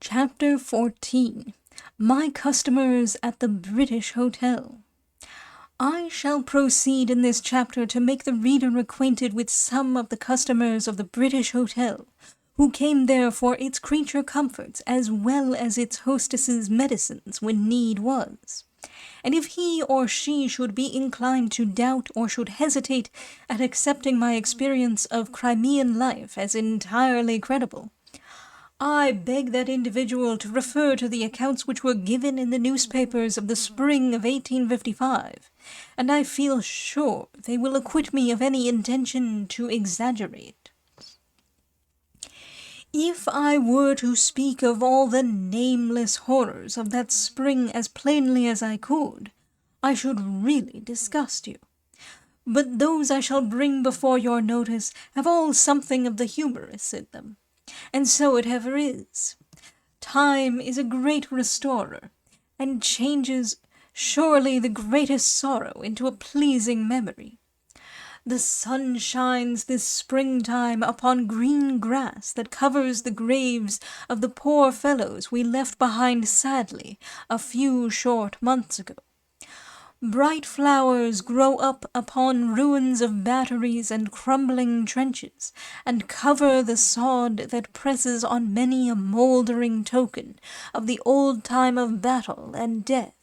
Chapter 14. My Customers at the British Hotel. I shall proceed in this chapter to make the reader acquainted with some of the customers of the British Hotel, who came there for its creature comforts as well as its hostess's medicines when need was. And if he or she should be inclined to doubt or should hesitate at accepting my experience of Crimean life as entirely credible, I beg that individual to refer to the accounts which were given in the newspapers of the spring of 1855, and I feel sure they will acquit me of any intention to exaggerate. If I were to speak of all the nameless horrors of that spring as plainly as I could, I should really disgust you. But those I shall bring before your notice have all something of the humorous in them. And so it ever is. Time is a great restorer, and changes surely the greatest sorrow into a pleasing memory. The sun shines this springtime upon green grass that covers the graves of the poor fellows we left behind sadly a few short months ago. Bright flowers grow up upon ruins of batteries and crumbling trenches, and cover the sod that presses on many a mouldering token of the old time of battle and death.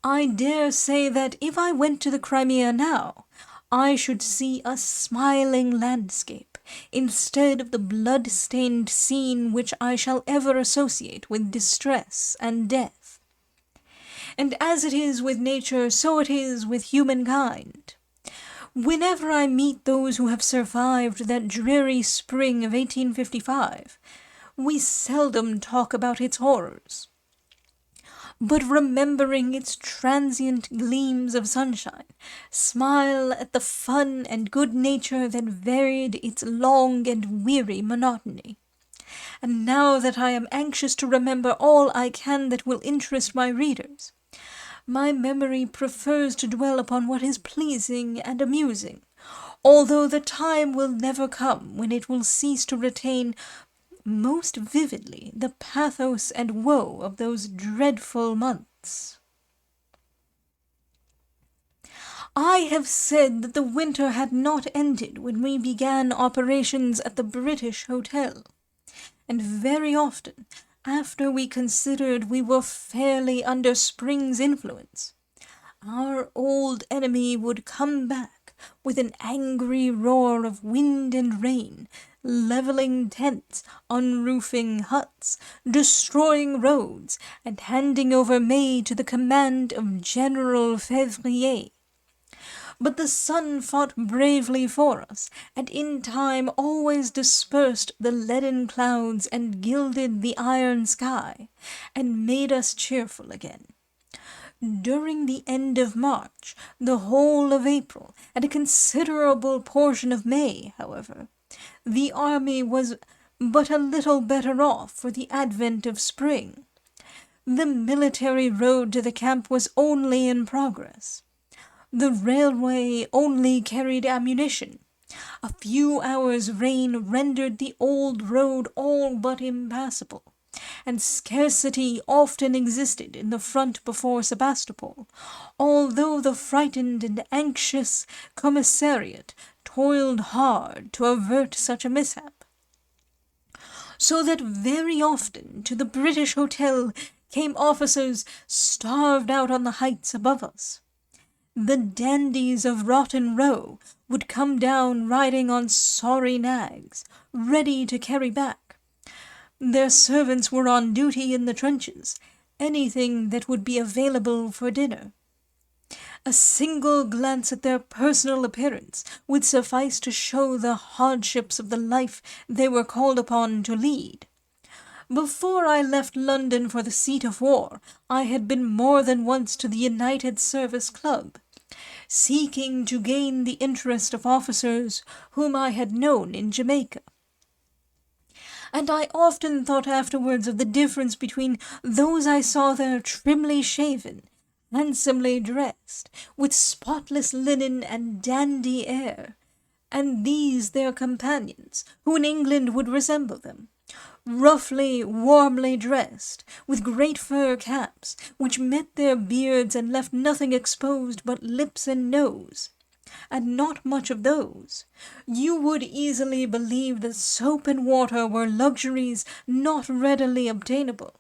I dare say that if I went to the Crimea now, I should see a smiling landscape, instead of the blood-stained scene which I shall ever associate with distress and death. And as it is with nature, so it is with humankind. Whenever I meet those who have survived that dreary spring of 1855, we seldom talk about its horrors. But remembering its transient gleams of sunshine, smile at the fun and good nature that varied its long and weary monotony. And now that I am anxious to remember all I can that will interest my readers, my memory prefers to dwell upon what is pleasing and amusing, although the time will never come when it will cease to retain most vividly the pathos and woe of those dreadful months. I have said that the winter had not ended when we began operations at the British Hotel, and very often, after we considered we were fairly under spring's influence, our old enemy would come back with an angry roar of wind and rain, levelling tents, unroofing huts, destroying roads, and handing over May to the command of General Février. But the sun fought bravely for us, and in time always dispersed the leaden clouds and gilded the iron sky, and made us cheerful again. During the end of March, the whole of April, and a considerable portion of May, however, the army was but a little better off for the advent of spring. The military road to the camp was only in progress. The railway only carried ammunition. A few hours' rain rendered the old road all but impassable, and scarcity often existed in the front before Sebastopol, although the frightened and anxious commissariat toiled hard to avert such a mishap. So that very often to the British Hotel came officers starved out on the heights above us. The dandies of Rotten Row would come down riding on sorry nags, ready to carry back. Their servants were on duty in the trenches, anything that would be available for dinner. A single glance at their personal appearance would suffice to show the hardships of the life they were called upon to lead. Before I left London for the seat of war, I had been more than once to the United Service Club, seeking to gain the interest of officers whom I had known in Jamaica. And I often thought afterwards of the difference between those I saw there trimly shaven, handsomely dressed, with spotless linen and dandy air, and these their companions, who in England would resemble them, roughly, warmly dressed, with great fur caps, which met their beards and left nothing exposed but lips and nose, and not much of those, you would easily believe that soap and water were luxuries not readily obtainable,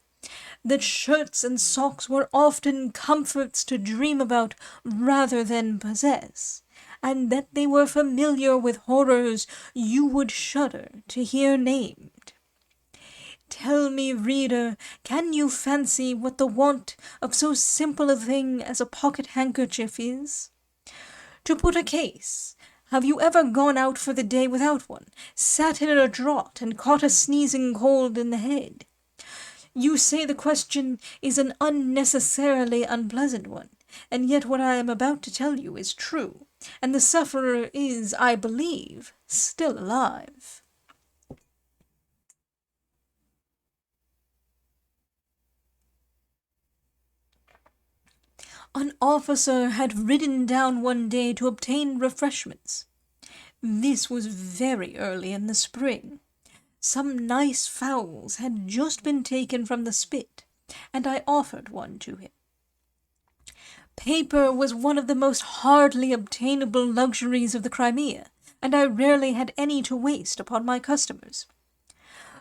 that shirts and socks were often comforts to dream about rather than possess, and that they were familiar with horrors you would shudder to hear named. Tell me, reader, can you fancy what the want of so simple a thing as a pocket-handkerchief is? To put a case, have you ever gone out for the day without one, sat in a draught, and caught a sneezing cold in the head? You say the question is an unnecessarily unpleasant one, and yet what I am about to tell you is true, and the sufferer is, I believe, still alive. An officer had ridden down one day to obtain refreshments. This was very early in the spring. Some nice fowls had just been taken from the spit, and I offered one to him. Paper was one of the most hardly obtainable luxuries of the Crimea, and I rarely had any to waste upon my customers.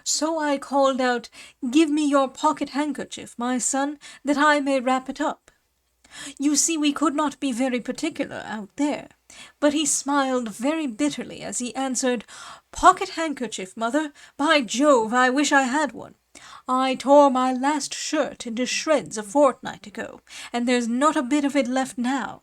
So I called out, "Give me your pocket-handkerchief, my son, that I may wrap it up." You see, we could not be very particular out there, but he smiled very bitterly as he answered, "Pocket-handkerchief, mother! By Jove, I wish I had one. I tore my last shirt into shreds a fortnight ago, and there's not a bit of it left now."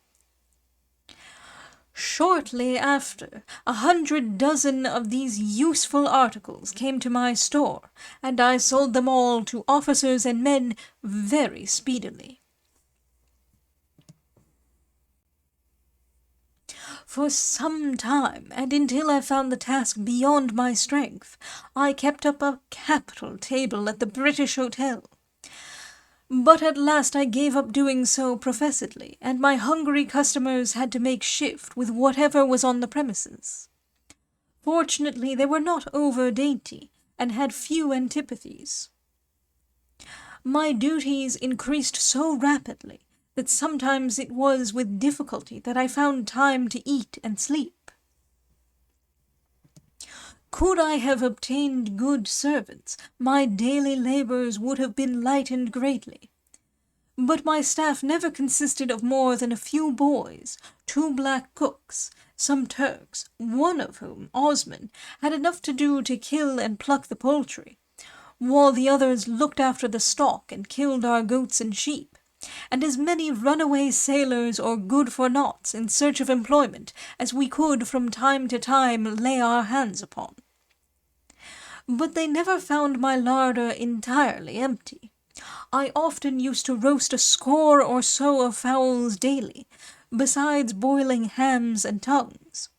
Shortly after, 100 dozen of these useful articles came to my store, and I sold them all to officers and men very speedily. For some time, and until I found the task beyond my strength, I kept up a capital table at the British Hotel. But at last I gave up doing so professedly, and my hungry customers had to make shift with whatever was on the premises. Fortunately, they were not over-dainty, and had few antipathies. My duties increased so rapidly that sometimes it was with difficulty that I found time to eat and sleep. Could I have obtained good servants, my daily labors would have been lightened greatly. But my staff never consisted of more than a few boys, 2 black cooks, some Turks, one of whom, Osman, had enough to do to kill and pluck the poultry, while the others looked after the stock and killed our goats and sheep, and as many runaway sailors or good-for-noughts in search of employment as we could from time to time lay our hands upon. But they never found my larder entirely empty. I often used to roast a score or so of fowls daily, besides boiling hams and tongues.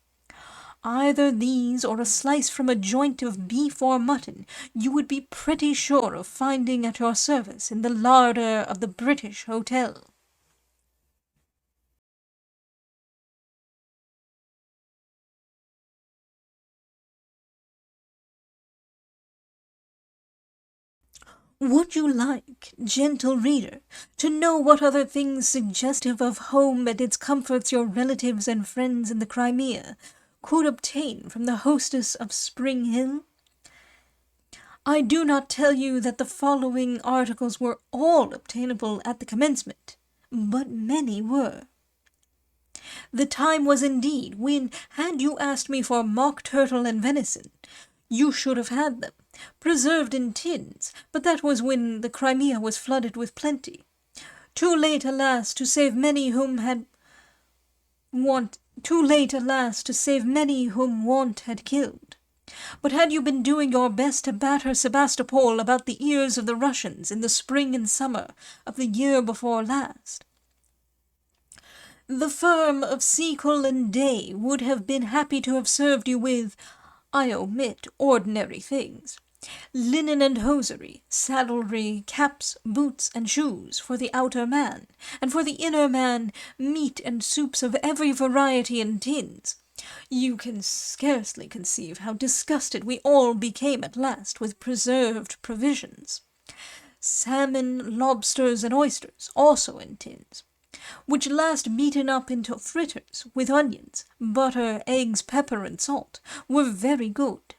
Either these or a slice from a joint of beef or mutton you would be pretty sure of finding at your service in the larder of the British Hotel. Would you like, gentle reader, to know what other things suggestive of home and its comforts your relatives and friends in the Crimea could obtain from the hostess of Spring Hill? I do not tell you that the following articles were all obtainable at the commencement, but many were. The time was indeed when, had you asked me for mock turtle and venison, you should have had them, preserved in tins, but that was when the Crimea was flooded with plenty. Too late, alas, to save many whom want had killed. But had you been doing your best to batter Sebastopol about the ears of the Russians in the spring and summer of the year before last, the firm of Seacole and Day would have been happy to have served you with, I omit ordinary things, linen and hosiery, saddlery, caps, boots, and shoes for the outer man, and for the inner man meat and soups of every variety in tins, You can scarcely conceive how disgusted we all became at last with preserved provisions. Salmon, lobsters, and oysters, also in tins, which last beaten up into fritters with onions, butter, eggs, pepper, and salt, were very good.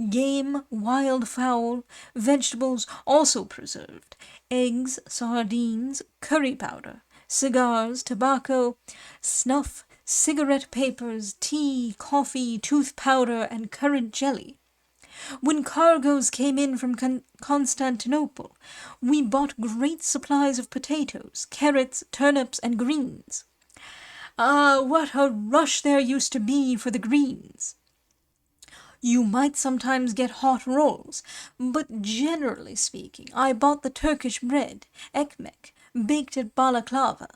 Game, wild fowl, vegetables also preserved, eggs, sardines, curry powder, cigars, tobacco, snuff, cigarette papers, tea, coffee, tooth powder, and currant jelly. When cargoes came in from Constantinople, we bought great supplies of potatoes, carrots, turnips, and greens. Ah, what a rush there used to be for the greens! You might sometimes get hot rolls, but generally speaking, I bought the Turkish bread, ekmek, baked at Balaclava.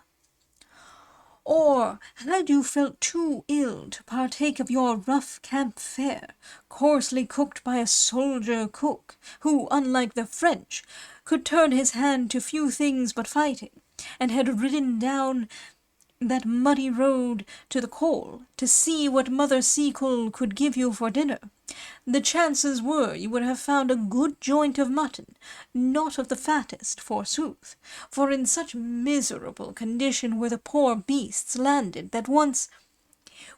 Or had you felt too ill to partake of your rough camp fare, coarsely cooked by a soldier cook, who, unlike the French, could turn his hand to few things but fighting, and had ridden down that muddy road to the Cole to see what Mother Seacole could give you for dinner, the chances were you would have found a good joint of mutton, not of the fattest, forsooth, for in such miserable condition were the poor beasts landed that once,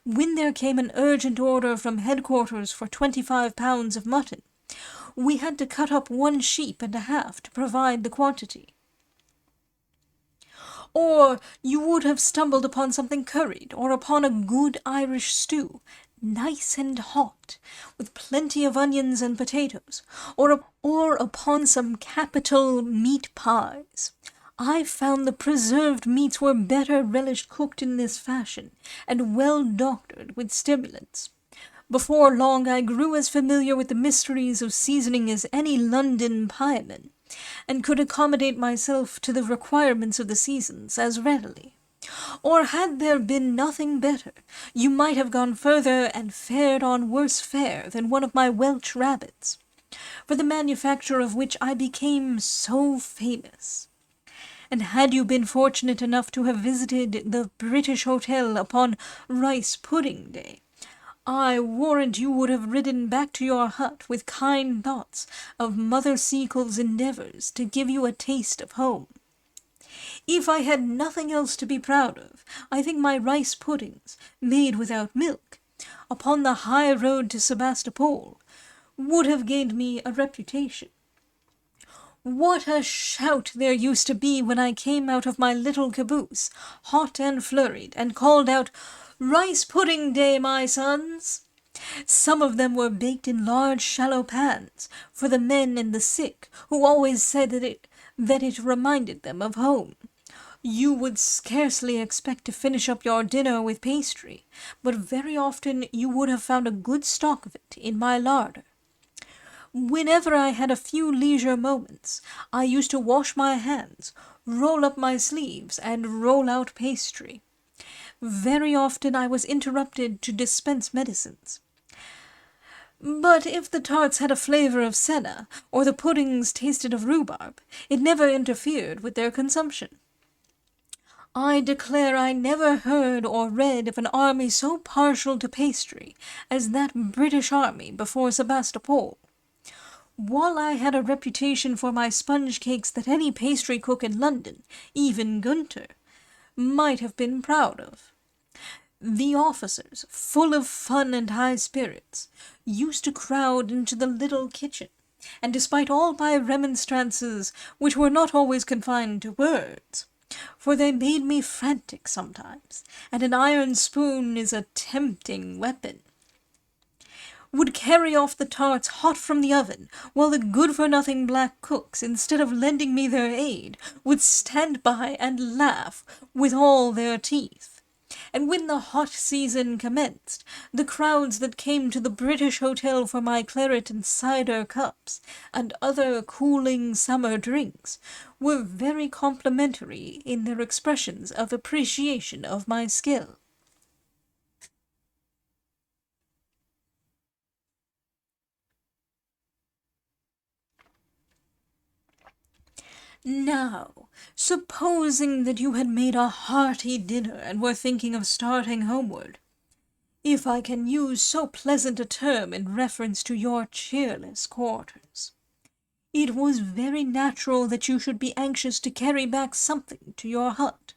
when there came an urgent order from headquarters for 25 pounds of mutton, we had to cut up 1 sheep and a half to provide the quantity. Or you would have stumbled upon something curried, or upon a good Irish stew, nice and hot, with plenty of onions and potatoes, or upon some capital meat pies. I found the preserved meats were better relished cooked in this fashion, and well doctored with stimulants. Before long I grew as familiar with the mysteries of seasoning as any London pieman, and could accommodate myself to the requirements of the seasons as readily. Or had there been nothing better, you might have gone further and fared on worse fare than one of my Welsh rabbits, for the manufacture of which I became so famous. And had you been fortunate enough to have visited the British Hotel upon Rice Pudding Day, I warrant you would have ridden back to your hut with kind thoughts of Mother Seacole's endeavours to give you a taste of home. If I had nothing else to be proud of, I think my rice puddings, made without milk, upon the high road to Sebastopol, would have gained me a reputation. What a shout there used to be when I came out of my little caboose, hot and flurried, and called out, "Rice pudding day, my sons!" Some of them were baked in large shallow pans, for the men and the sick, who always said that it reminded them of home. You would scarcely expect to finish up your dinner with pastry, but very often you would have found a good stock of it in my larder. Whenever I had a few leisure moments, I used to wash my hands, roll up my sleeves, and roll out pastry. Very often I was interrupted to dispense medicines. But if the tarts had a flavour of senna, or the puddings tasted of rhubarb, it never interfered with their consumption. I declare I never heard or read of an army so partial to pastry as that British army before Sebastopol. While I had a reputation for my sponge cakes that any pastry cook in London, even Gunter, might have been proud of, the officers, full of fun and high spirits, used to crowd into the little kitchen, and despite all my remonstrances, which were not always confined to words, for they made me frantic sometimes, and an iron spoon is a tempting weapon, would carry off the tarts hot from the oven, while the good-for-nothing black cooks, instead of lending me their aid, would stand by and laugh with all their teeth. And when the hot season commenced, the crowds that came to the British Hotel for my claret and cider cups, and other cooling summer drinks, were very complimentary in their expressions of appreciation of my skill. Now, supposing that you had made a hearty dinner and were thinking of starting homeward, if I can use so pleasant a term in reference to your cheerless quarters. It was very natural that you should be anxious to carry back something to your hut.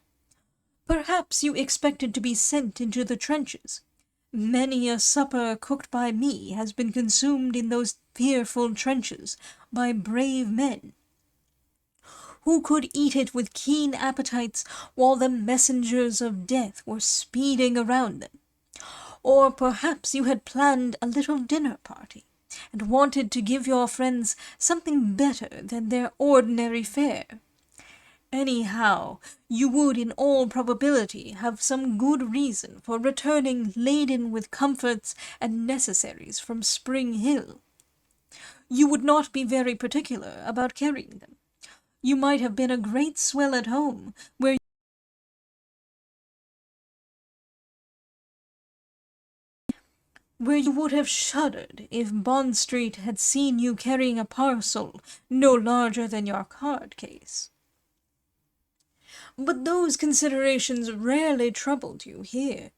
Perhaps you expected to be sent into the trenches. Many a supper cooked by me has been consumed in those fearful trenches by brave men, who could eat it with keen appetites while the messengers of death were speeding around them. Or perhaps you had planned a little dinner party, and wanted to give your friends something better than their ordinary fare. Anyhow, you would in all probability have some good reason for returning laden with comforts and necessaries from Spring Hill. You would not be very particular about carrying them. You might have been a great swell at home, where you would have shuddered if Bond Street had seen you carrying a parcel no larger than your card-case. But those considerations rarely troubled you here.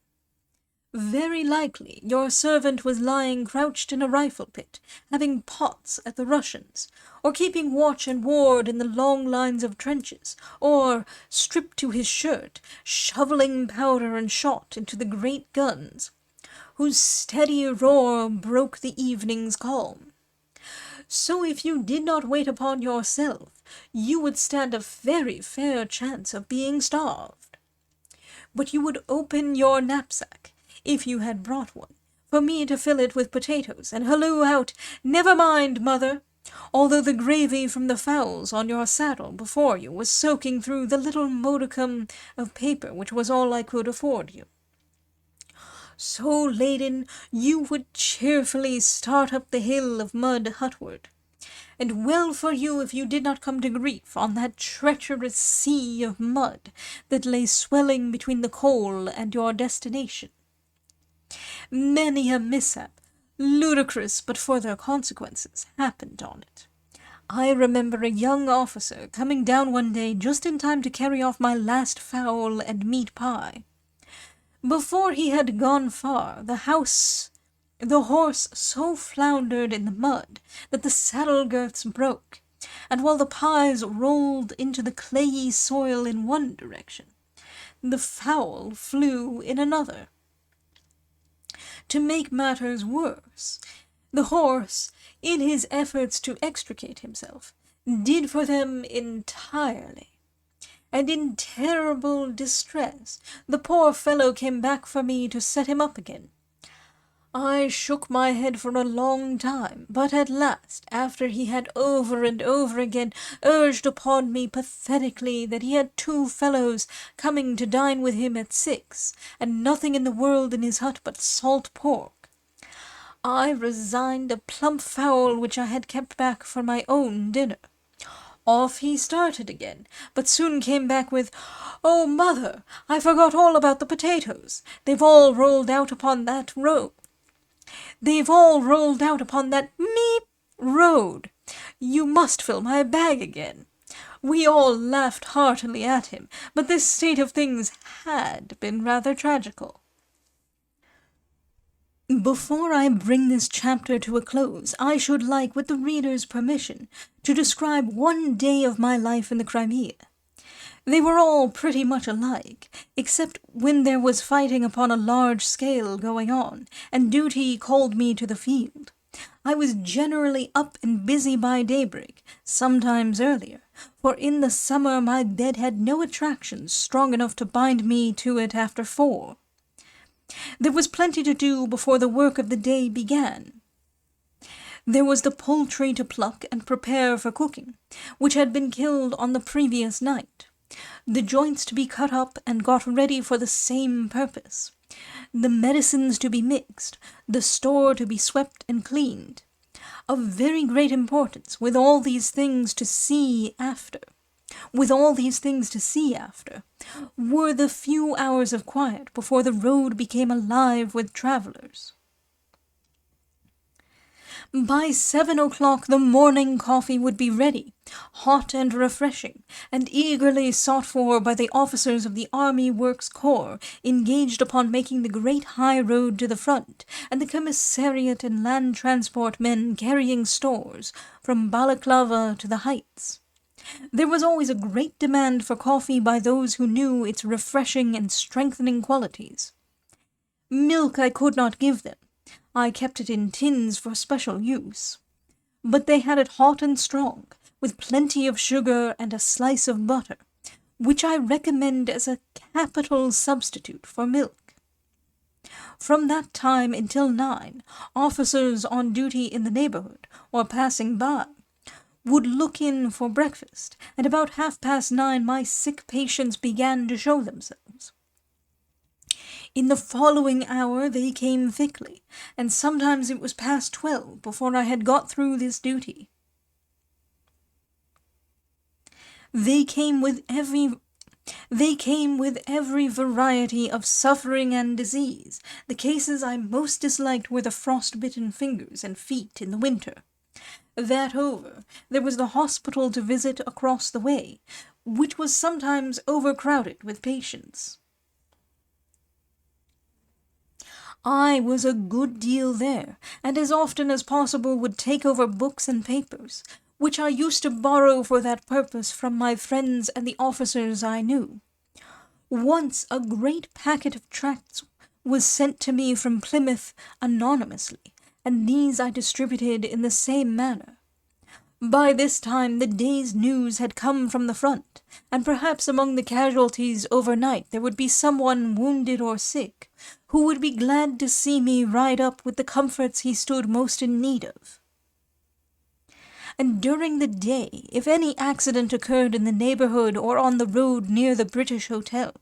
Very likely your servant was lying crouched in a rifle-pit, having pots at the Russians, or keeping watch and ward in the long lines of trenches, or, stripped to his shirt, shovelling powder and shot into the great guns, whose steady roar broke the evening's calm. So if you did not wait upon yourself, you would stand a very fair chance of being starved. But you would open your knapsack, if you had brought one, for me to fill it with potatoes, and halloo out, "Never mind, mother," although the gravy from the fowls on your saddle before you was soaking through the little modicum of paper which was all I could afford you. So laden, you would cheerfully start up the hill of mud hutward. And well for you if you did not come to grief on that treacherous sea of mud that lay swelling between the coal and your destination. Many a mishap, ludicrous but for their consequences, happened on it. I remember a young officer coming down one day just in time to carry off my last fowl and meat pie. Before he had gone far, the horse so floundered in the mud that the saddle girths broke, and while the pies rolled into the clayey soil in one direction, the fowl flew in another. To make matters worse, the horse, in his efforts to extricate himself, did for them entirely. And in terrible distress, the poor fellow came back for me to set him up again. I shook my head for a long time, but at last, after he had over and over again urged upon me pathetically that he had 2 fellows coming to dine with him at 6, and nothing in the world in his hut but salt pork, I resigned a plump fowl which I had kept back for my own dinner. Off he started again, but soon came back with, "Oh, mother, I forgot all about the potatoes. They've all rolled out upon that road. Meep road. You must fill my bag again." We all laughed heartily at him, but this state of things had been rather tragical. Before I bring this chapter to a close, I should like, with the reader's permission, to describe one day of my life in the Crimea. They were all pretty much alike, except when there was fighting upon a large scale going on, and duty called me to the field. I was generally up and busy by daybreak, sometimes earlier, for in the summer my bed had no attractions strong enough to bind me to it after 4. There was plenty to do before the work of the day began. There was the poultry to pluck and prepare for cooking, which had been killed on the previous night, the joints to be cut up and got ready for the same purpose, the medicines to be mixed, the store to be swept and cleaned. Of very great importance, with all these things to see after, were the few hours of quiet before the road became alive with travellers. By 7 o'clock the morning coffee would be ready, hot and refreshing, and eagerly sought for by the officers of the Army Works Corps engaged upon making the great high road to the front, and the commissariat and land transport men carrying stores from Balaclava to the Heights. There was always a great demand for coffee by those who knew its refreshing and strengthening qualities. Milk I could not give them. I kept it in tins for special use. But they had it hot and strong, with plenty of sugar and a slice of butter, which I recommend as a capital substitute for milk. From that time until 9, officers on duty in the neighborhood, or passing by, would look in for breakfast, and about 9:30 my sick patients began to show themselves. In the following hour they came thickly, and sometimes it was past 12 before I had got through this duty. They came with every variety of suffering and disease. The cases I most disliked were the frostbitten fingers and feet in the winter. That over, there was the hospital to visit across the way, which was sometimes overcrowded with patients. I was a good deal there, and as often as possible would take over books and papers, which I used to borrow for that purpose from my friends and the officers I knew. Once a great packet of tracts was sent to me from Plymouth anonymously, and these I distributed in the same manner. By this time the day's news had come from the front, and perhaps among the casualties overnight there would be someone wounded or sick, who would be glad to see me ride up with the comforts he stood most in need of. And during the day, if any accident occurred in the neighborhood or on the road near the British Hotel,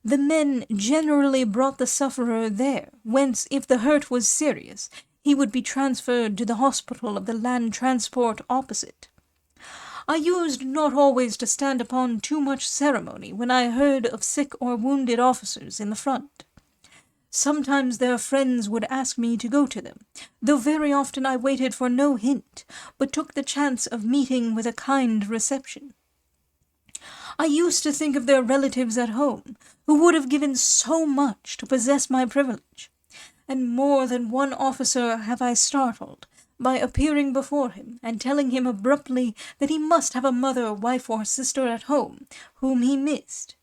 the men generally brought the sufferer there, whence, if the hurt was serious, he would be transferred to the hospital of the land transport opposite. I used not always to stand upon too much ceremony when I heard of sick or wounded officers in the front. Sometimes their friends would ask me to go to them, though very often I waited for no hint, but took the chance of meeting with a kind reception. I used to think of their relatives at home, who would have given so much to possess my privilege, and more than one officer have I startled by appearing before him and telling him abruptly that he must have a mother, wife, or sister at home whom he missed,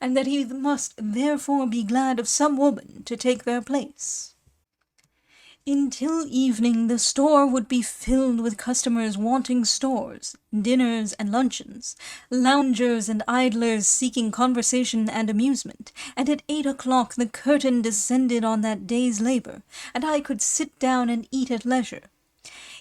and that he must therefore be glad of some woman to take their place. Until evening the store would be filled with customers wanting stores, dinners and luncheons, loungers and idlers seeking conversation and amusement, and at 8 o'clock the curtain descended on that day's labor, and I could sit down and eat at leisure.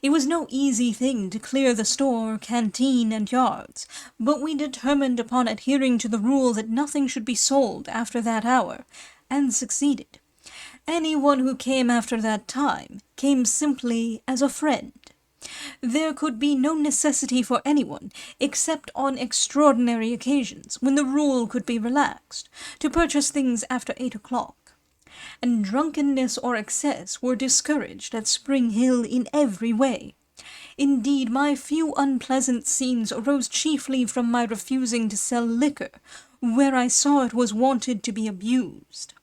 It was no easy thing to clear the store, canteen, and yards, but we determined upon adhering to the rule that nothing should be sold after that hour, and succeeded. Anyone who came after that time came simply as a friend. There could be no necessity for anyone, except on extraordinary occasions, when the rule could be relaxed, to purchase things after 8 o'clock. And drunkenness or excess were discouraged at Spring Hill in every way. Indeed, my few unpleasant scenes arose chiefly from my refusing to sell liquor, where I saw it was wanted to be abused.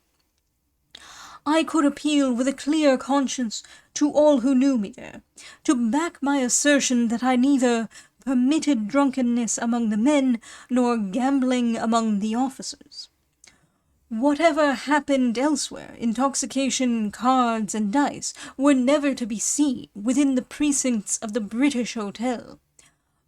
I could appeal with a clear conscience to all who knew me there, to back my assertion that I neither permitted drunkenness among the men nor gambling among the officers. Whatever happened elsewhere, intoxication, cards, and dice were never to be seen within the precincts of the British Hotel.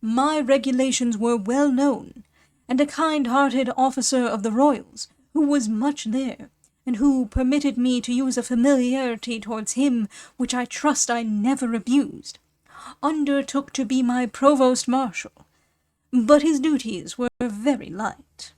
My regulations were well known, and a kind-hearted officer of the Royals, who was much there, and who permitted me to use a familiarity towards him which I trust I never abused, undertook to be my provost-marshal, but his duties were very light.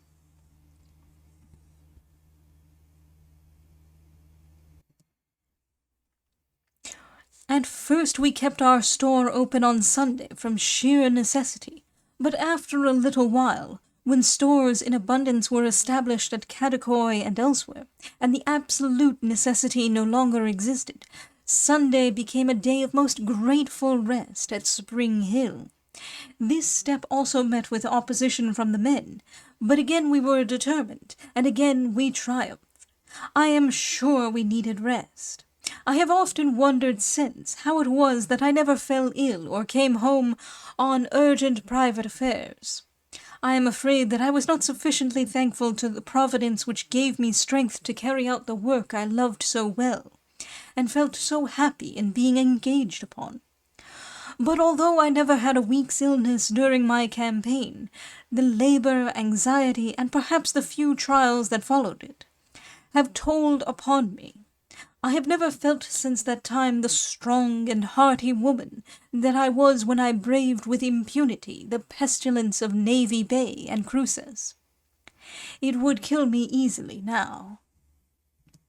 At first we kept our store open on Sunday from sheer necessity, but after a little while, when stores in abundance were established at Kadikoi and elsewhere, and the absolute necessity no longer existed, Sunday became a day of most grateful rest at Spring Hill. This step also met with opposition from the men, but again we were determined, and again we triumphed. I am sure we needed rest. I have often wondered since how it was that I never fell ill or came home on urgent private affairs. I am afraid that I was not sufficiently thankful to the Providence which gave me strength to carry out the work I loved so well, and felt so happy in being engaged upon. But although I never had a week's illness during my campaign, the labor, anxiety, and perhaps the few trials that followed it, have told upon me. I have never felt since that time the strong and hearty woman that I was when I braved with impunity the pestilence of Navy Bay and Cruces. It would kill me easily now,